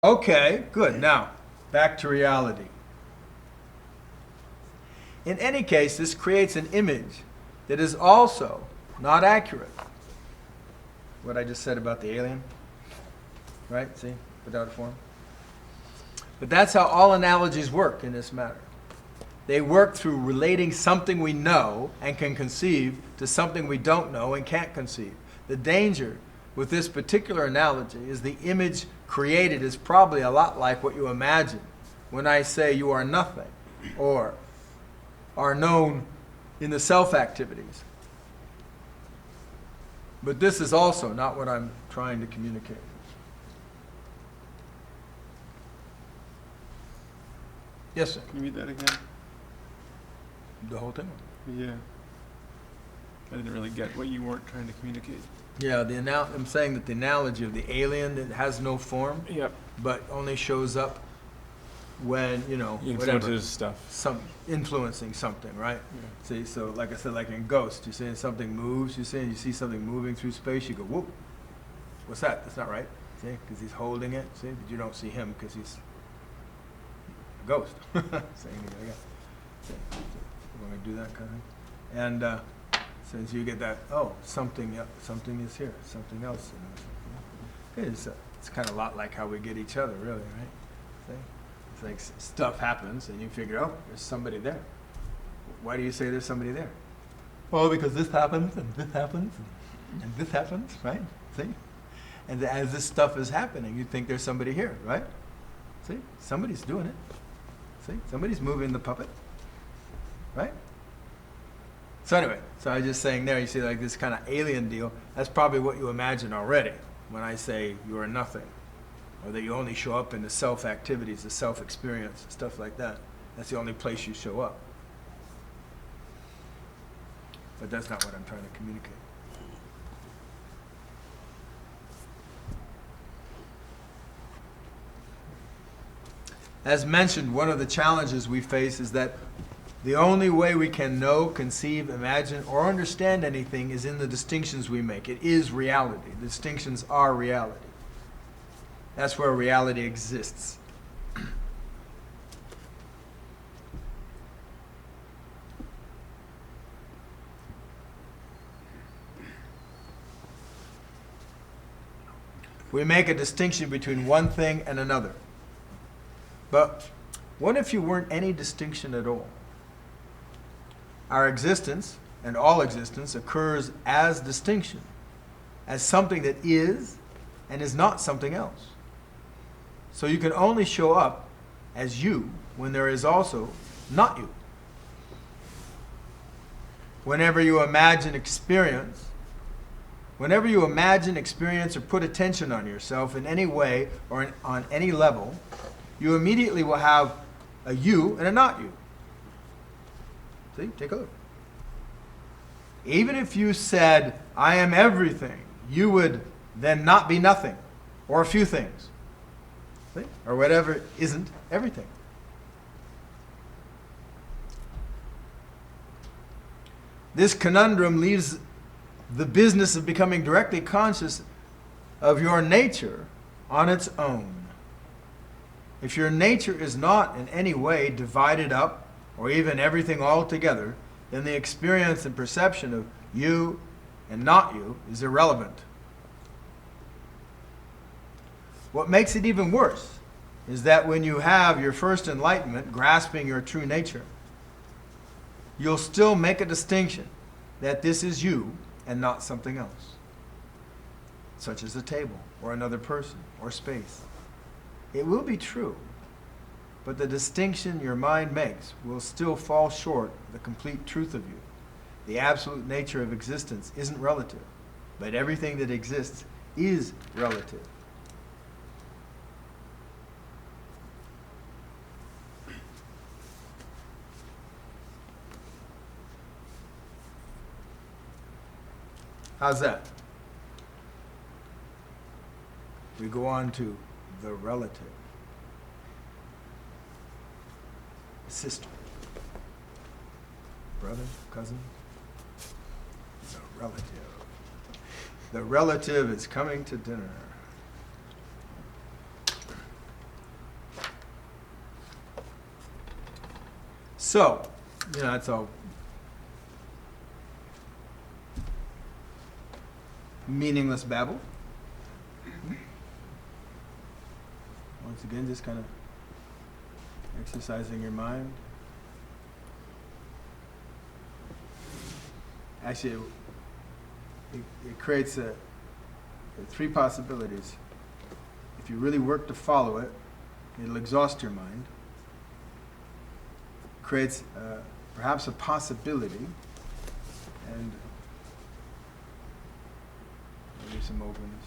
Okay, good. Now, back to reality. In any case, this creates an image that is also not accurate. What I just said about the alien, right? See, without a form. But that's how all analogies work in this matter. They work through relating something we know and can conceive to something we don't know and can't conceive. The danger with this particular analogy is the image created is probably a lot like what you imagine when I say you are nothing or are known in the self-activities. But this is also not what I'm trying to communicate. Yes, sir. Can you read that again? The whole thing? Yeah. I didn't really get what you weren't trying to communicate. Yeah, I'm saying that the analogy of the alien that has no form, Yep. but only shows up when, whatever, stuff. influencing something, right? Yeah. See, so like I said, like in Ghost, you're saying something moves, you see something moving through space, you go, whoop, what's that? That's not right, see, because he's holding it, see, but you don't see him because he's a ghost. Saying anything again. We're going to do that kind of thing. And since you get that, something is here, something else. It's kind of a lot like how we get each other, really, right? See? It's like stuff happens, and you figure, there's somebody there. Why do you say there's somebody there? Well, because this happens, and this happens, and this happens, right? See? And as this stuff is happening, you think there's somebody here, right? See? Somebody's doing it. See? Somebody's moving the puppet, right? So anyway, I was just saying there, you see like this kind of alien deal, that's probably what you imagine already when I say you are nothing, or that you only show up in the self-activities, the self-experience, stuff like that. That's the only place you show up. But that's not what I'm trying to communicate. As mentioned, one of the challenges we face is that the only way we can know, conceive, imagine, or understand anything is in the distinctions we make. It is reality. The distinctions are reality. That's where reality exists. We make a distinction between one thing and another. But what if you weren't any distinction at all? Our existence, and all existence, occurs as distinction, as something that is and is not something else. So you can only show up as you when there is also not you. Whenever you imagine experience, or put attention on yourself in any way or on any level, you immediately will have a you and a not you. See, take a look. Even if you said, I am everything, you would then not be nothing, or a few things. See? Or whatever isn't everything. This conundrum leaves the business of becoming directly conscious of your nature on its own. If your nature is not in any way divided up, or even everything altogether, then the experience and perception of you and not you is irrelevant. What makes it even worse is that when you have your first enlightenment, grasping your true nature, you'll still make a distinction that this is you and not something else, such as a table or another person or space. It will be true, but the distinction your mind makes will still fall short of the complete truth of you. The absolute nature of existence isn't relative, but everything that exists is relative. How's that? We go on to the relative. Sister, brother, cousin, the relative. The relative is coming to dinner. So, that's all meaningless babble. Once again, just kind of exercising your mind. Actually, it creates three possibilities. If you really work to follow it, it'll exhaust your mind. Creates perhaps a possibility, and maybe some openness.